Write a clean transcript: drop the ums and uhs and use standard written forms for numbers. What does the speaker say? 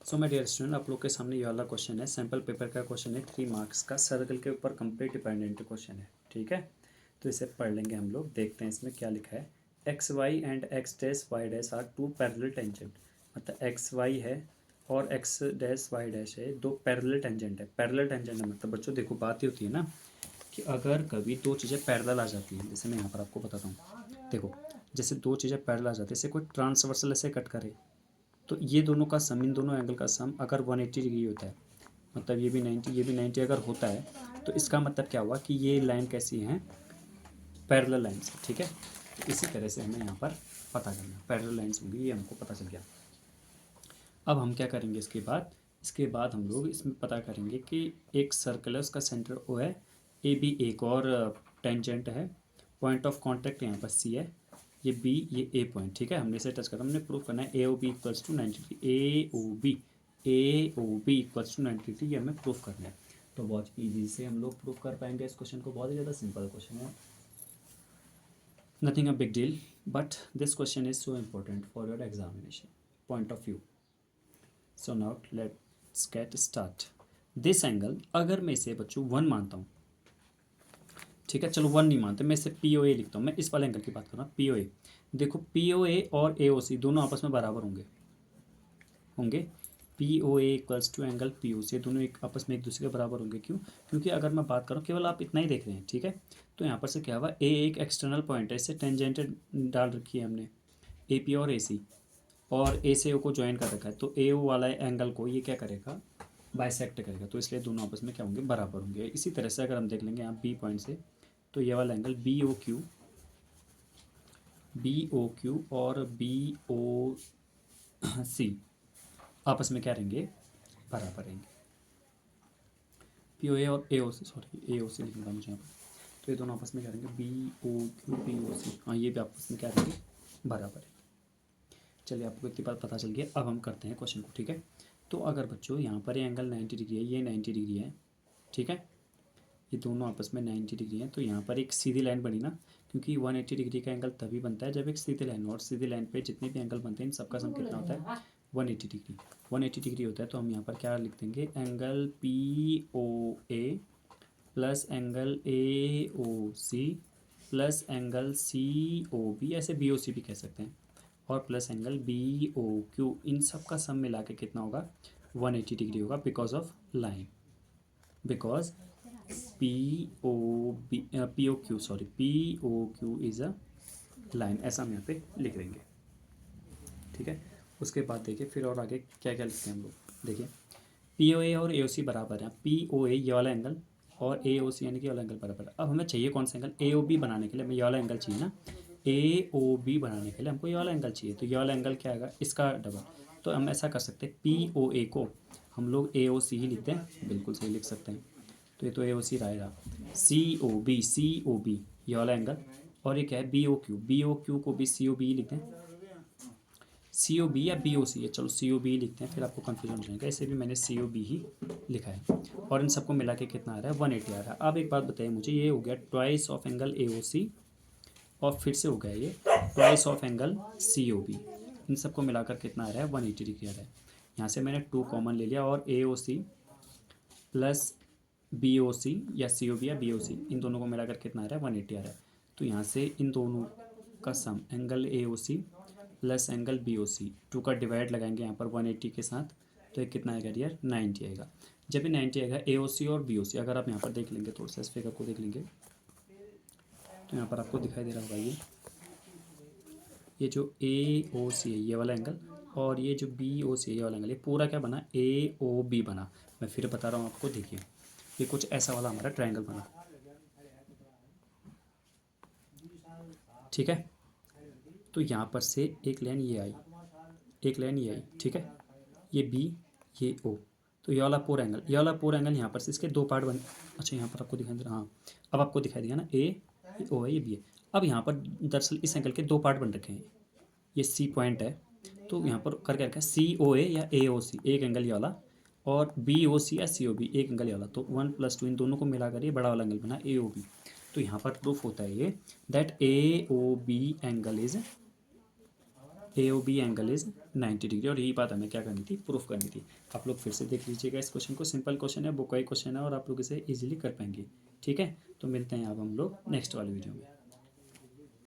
So my dear student, आप लोग के सामने ये वाला क्वेश्चन है, सैम्पल पेपर का क्वेश्चन है, 3 मार्क्स का, सर्कल के ऊपर कंप्लीट डिपेंडेंट क्वेश्चन है। ठीक है, तो इसे पढ़ लेंगे हम लोग। देखते हैं इसमें क्या लिखा है। X Y and X dash Y dash are two parallel tangent. मतलब एक्स वाई है और एक्स डैश वाई डैश है, दो पैरेलल टेंजेंट है। पैरेलल टेंजेंट है मतलब बच्चों देखो, बात ये होती है ना कि अगर कभी दो चीज़ें पैरेलल आ जाती हैं, जैसे मैं यहाँ पर आपको बताता हूँ। देखो, जैसे दो चीज़ें पैरेलल आ जाती है, जैसे कोई ट्रांसवर्सल ऐसे कट करे, तो ये दोनों का सम, इन दोनों एंगल का सम अगर 180 डिग्री होता है, मतलब ये भी 90, ये भी 90 अगर होता है, तो इसका मतलब क्या हुआ कि ये लाइन कैसी है, पैरेलल लाइन्स है। ठीक है, तो इसी तरह से हमें यहाँ पर पता करना, पैरेलल लाइन्स होंगी, ये हमको पता चल गया। अब हम क्या करेंगे, इसके बाद हम लोग इसमें पता करेंगे कि एक सर्कल है, उसका सेंटर ओ है, ए बी एक और टेंजेंट है, पॉइंट ऑफ कॉन्टैक्ट यहाँ पर सी है, ये बी, ये ए पॉइंट। ठीक है, हमने इसे टच करना, हमने प्रूव करना है A O B equals to 90 degree, A O B equals to 90 degree, ये हमें प्रूव करना है। तो बहुत ईजी से हम लोग प्रूव कर पाएंगे इस क्वेश्चन को, बहुत ही ज़्यादा सिंपल क्वेश्चन है, nothing a big deal, but this question is so important for your examination point of view. So now let's get start. This angle, अगर मैं इसे बच्चों 1 मानता हूँ, ठीक है, चलो 1 नहीं मानते, मैं इसे पी ओ ए लिखता हूँ, मैं इस वाले एंगल की बात कर रहा हूँ, पी ओ ए। देखो पी ओ ए और ए ओ सी दोनों आपस में बराबर होंगे P O A equals to angle P O C, दोनों एक आपस में एक दूसरे के बराबर होंगे। क्यों? क्योंकि अगर मैं बात करूँ, केवल आप इतना ही देख रहे हैं। ठीक है, तो यहाँ पर से क्या हुआ, ए एक एक्सटर्नल पॉइंट है, इससे टेंजेंट डाल रखी है हमने, ए पी और ए सी, और ए से ओ को ज्वाइन कर रखा है, तो ए ओ वाला एंगल को ये क्या करेगा, बाइसेक्ट करेगा, तो इसलिए दोनों आपस में क्या होंगे, बराबर होंगे। इसी तरह से अगर हम देख लेंगे यहाँ बी पॉइंट से, तो ये वाला एंगल बी ओ क्यू और बी ओ सी आपस में क्या रहेंगे, बराबर रहेंगे। पी ओ ए और ए ओ सी, सॉरी ए ओ सी लिखना था मुझे यहाँ पर, तो ये दोनों आपस में क्या रहेंगे, B O Q B O C, हाँ ये भी आपस में क्या रहेंगे, बराबर है। चलिए, आपको इतनी बात पता चल गई। अब हम करते हैं क्वेश्चन को। ठीक है, तो अगर बच्चों यहाँ पर ये एंगल 90 डिग्री है, ये 90 डिग्री है, ठीक है, ये दोनों आपस में 90 डिग्री है, तो यहाँ पर एक सीधी लाइन बनी ना, क्योंकि 180 डिग्री का एंगल तभी बनता है जब एक सीधी लाइन हो, और सीधी लाइन पे जितने भी एंगल बनते हैं इन सबका सम कितना होता है, 180 डिग्री। 180 डिग्री होता है, तो हम यहाँ पर क्या लिख देंगे, angle P O A plus angle A O C plus angle C O B, ऐसे बी ओ सी भी कह सकते हैं, और plus angle B O Q, इन सब का सम मिला के कितना होगा, 180 डिग्री होगा, because of line, because P O Q is a line, ऐसा हम यहाँ पे लिख देंगे। ठीक है, उसके बाद देखिए फिर और आगे क्या क्या लिखते हैं हम लोग। देखिए पी ओ ए और ए ओ सी बराबर है, पी ओ ए ये वाला एंगल और ए ओ सी यानी कि ये वाला एंगल बराबर है। अब हमें चाहिए कौन सा एंगल, ए ओ बी बनाने के लिए हमें ये वाला एंगल चाहिए ना, ए ओ बी बनाने के लिए हमको ये वाला एंगल चाहिए, तो ये वाला एंगल क्या आएगा, इसका डबल। तो हम ऐसा कर सकते हैं, पी ओ ए को हम लोग ए ओ सी ही लिखते हैं, बिल्कुल सही लिख सकते हैं, तो ये तो ए ओ सी रहेगा। सी ओ बी ये वाला एंगल, और ये क्या है, बी ओ क्यू को भी सी ओ बी लिखते हैं, सी ओ बी या बी ओ सी है, चलो सी ओ बी लिखते हैं, फिर आपको कन्फ्यूजन हो जाएगा, इसे भी मैंने सी ओ बी ही लिखा है, और इन सबको मिला के कितना आ रहा है, 180 आ रहा है। अब एक बात बताइए मुझे, ये हो गया twice of angle A O C, और फिर से हो गया ये twice of angle C O B, इन सबको मिलाकर कितना आ रहा है, 180 डिग्री आ रहा है। यहाँ से मैंने 2 कॉमन ले लिया, और ए O C plus B O सी या सी ओ बी या बी ओ सी, इन दोनों को मिलाकर कितना आ रहा है, 180 आ रहा है। तो यहाँ से इन दोनों का sum, angle A O C plus angle B O C, 2 का डिवाइड लगाएंगे यहाँ पर 180 के साथ, तो ये कितना आएगा यार, 90 आएगा। जब ये 90 आएगा, ए ओ सी और बी ओ सी अगर आप यहाँ पर देख लेंगे, थोड़ा सा इस फिगर को देख लेंगे, तो यहाँ पर आपको दिखाई दे रहा होगा ये जो ए ओ सी है ये वाला एंगल, और ये जो बी ओ सी है ये वाला एंगल, ये पूरा क्या बना, ए ओ बी बना। मैं फिर बता रहा हूँ आपको, देखिए ये कुछ ऐसा वाला हमारा ट्रायंगल बना, ठीक है, तो यहाँ पर से एक लाइन ये आई, एक लाइन ये आई, ठीक है, ये बी ये ओ, तो ये वाला पूरा एंगल यहाँ पर से इसके 2 पार्ट बन, अच्छा यहाँ पर आपको दिखाई दे रहा, हाँ अब आपको दिखाई दिया ना, ये ओ है, ये बी है। अब यहाँ पर दरअसल इस एंगल के 2 पार्ट बन रखे हैं, ये सी पॉइंट है, तो यहाँ पर करके रखा है सी ओ ए या ए ओ सी एक एंगल ये वाला, और बी ओ सी या सी ओ बी एक एंगल ये वाला, तो 1+2 इन दोनों को मिलाकर ये बड़ा वाला एंगल बना ए ओ बी। तो यहाँ पर प्रूफ होता है ये that A O B angle is A O B angle is 90 degree, और यही बात हमें क्या करनी थी, प्रूफ करनी थी। आप लोग फिर से देख लीजिएगा इस क्वेश्चन को, सिंपल क्वेश्चन है, बुक का ही क्वेश्चन है और आप लोग इसे इजीली कर पाएंगे। ठीक है, तो मिलते हैं अब हम लोग नेक्स्ट वाले वीडियो में।